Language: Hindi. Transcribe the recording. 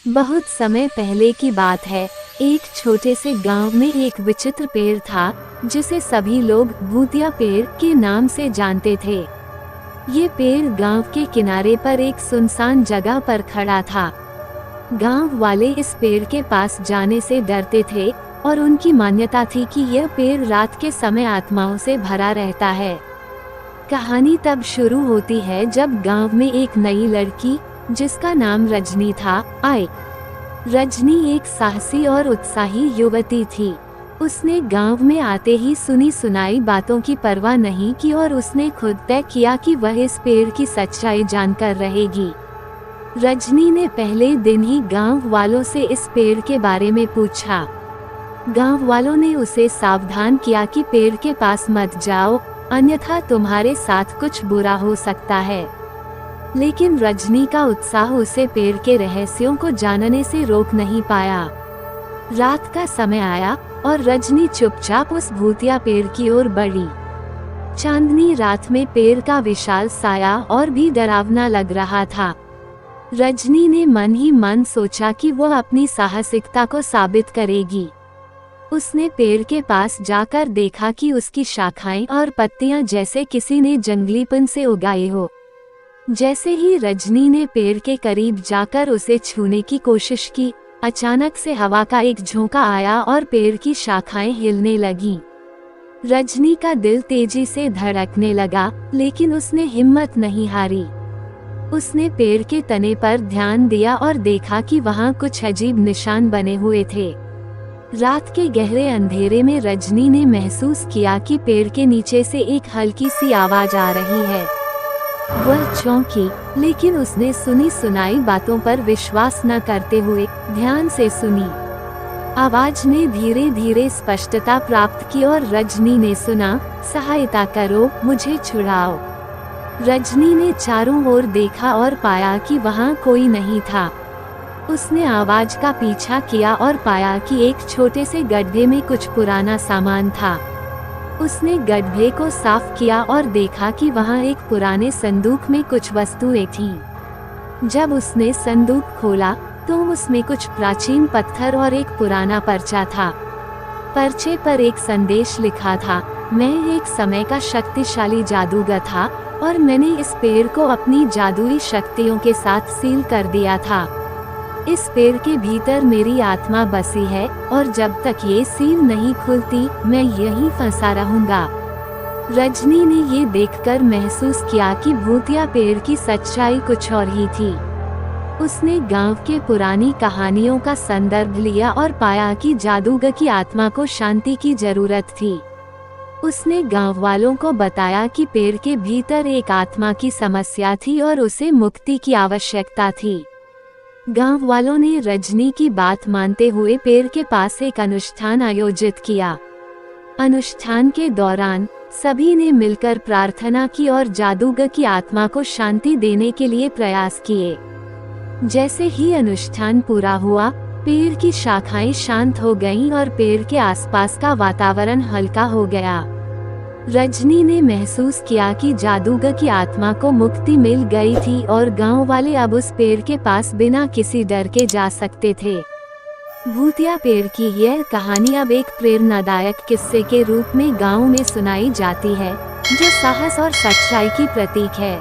बहुत समय पहले की बात है। एक छोटे से गांव में एक विचित्र पेड़ था जिसे सभी लोग भूतिया पेड़ के नाम से जानते थे। ये पेड़ गांव के किनारे पर एक सुनसान जगह पर खड़ा था। गांव वाले इस पेड़ के पास जाने से डरते थे और उनकी मान्यता थी कि यह पेड़ रात के समय आत्माओं से भरा रहता है। कहानी तब शुरू होती है जब गांव में एक नई लड़की, जिसका नाम रजनी था, आई। रजनी एक साहसी और उत्साही युवती थी। उसने गांव में आते ही सुनी सुनाई बातों की परवाह नहीं की और उसने खुद तय किया कि वह इस पेड़ की सच्चाई जानकर रहेगी। रजनी ने पहले दिन ही गांव वालों से इस पेड़ के बारे में पूछा। गांव वालों ने उसे सावधान किया कि पेड़ के पास मत जाओ, अन्यथा तुम्हारे साथ कुछ बुरा हो सकता है। लेकिन रजनी का उत्साह उसे पेड़ के रहस्यों को जानने से रोक नहीं पाया। रात का समय आया और रजनी चुपचाप उस भूतिया पेड़ की ओर बढ़ी। चांदनी रात में पेड़ का विशाल साया और भी डरावना लग रहा था। रजनी ने मन ही मन सोचा कि वह अपनी साहसिकता को साबित करेगी। उसने पेड़ के पास जाकर देखा कि उसकी शाखाएं और पत्तियां जैसे किसी ने जंगलीपन से उगाई हो। जैसे ही रजनी ने पेड़ के करीब जाकर उसे छूने की कोशिश की, अचानक से हवा का एक झोंका आया और पेड़ की शाखाएं हिलने लगीं। रजनी का दिल तेजी से धड़कने लगा, लेकिन उसने हिम्मत नहीं हारी। उसने पेड़ के तने पर ध्यान दिया और देखा कि वहां कुछ अजीब निशान बने हुए थे। रात के गहरे अंधेरे में रजनी ने महसूस किया कि पेड़ के नीचे से एक हल्की सी आवाज आ रही है। वह चौंकी, लेकिन उसने सुनी सुनाई बातों पर विश्वास न करते हुए ध्यान से सुनी। आवाज ने धीरे धीरे स्पष्टता प्राप्त की और रजनी ने सुना, सहायता करो, मुझे छुड़ाओ। रजनी ने चारों ओर देखा और पाया कि वहां कोई नहीं था। उसने आवाज का पीछा किया और पाया कि एक छोटे से गड्ढे में कुछ पुराना सामान था। उसने गड्ढे को साफ किया और देखा कि वहां एक पुराने संदूक में कुछ वस्तुएं थीं। जब उसने संदूक खोला तो उसमें कुछ प्राचीन पत्थर और एक पुराना पर्चा था। पर्चे पर एक संदेश लिखा था, मैं एक समय का शक्तिशाली जादूगर था और मैंने इस पेड़ को अपनी जादुई शक्तियों के साथ सील कर दिया था। इस पेड़ के भीतर मेरी आत्मा बसी है और जब तक ये सील नहीं खुलती मैं यहीं फंसा रहूंगा। रजनी ने ये देखकर महसूस किया कि भूतिया पेड़ की सच्चाई कुछ और ही थी। उसने गांव के पुरानी कहानियों का संदर्भ लिया और पाया कि जादूगर की आत्मा को शांति की जरूरत थी। उसने गांव वालों को बताया कि पेड़ के भीतर एक आत्मा की समस्या थी और उसे मुक्ति की आवश्यकता थी। गांव वालों ने रजनी की बात मानते हुए पेड़ के पास एक अनुष्ठान आयोजित किया। अनुष्ठान के दौरान सभी ने मिलकर प्रार्थना की और जादूगर की आत्मा को शांति देने के लिए प्रयास किए। जैसे ही अनुष्ठान पूरा हुआ, पेड़ की शाखाएं शांत हो गईं और पेड़ के आसपास का वातावरण हल्का हो गया। रजनी ने महसूस किया कि जादूगर की आत्मा को मुक्ति मिल गई थी और गांव वाले अब उस पेड़ के पास बिना किसी डर के जा सकते थे। भूतिया पेड़ की यह कहानी अब एक प्रेरणादायक किस्से के रूप में गांव में सुनाई जाती है, जो साहस और सच्चाई की प्रतीक है।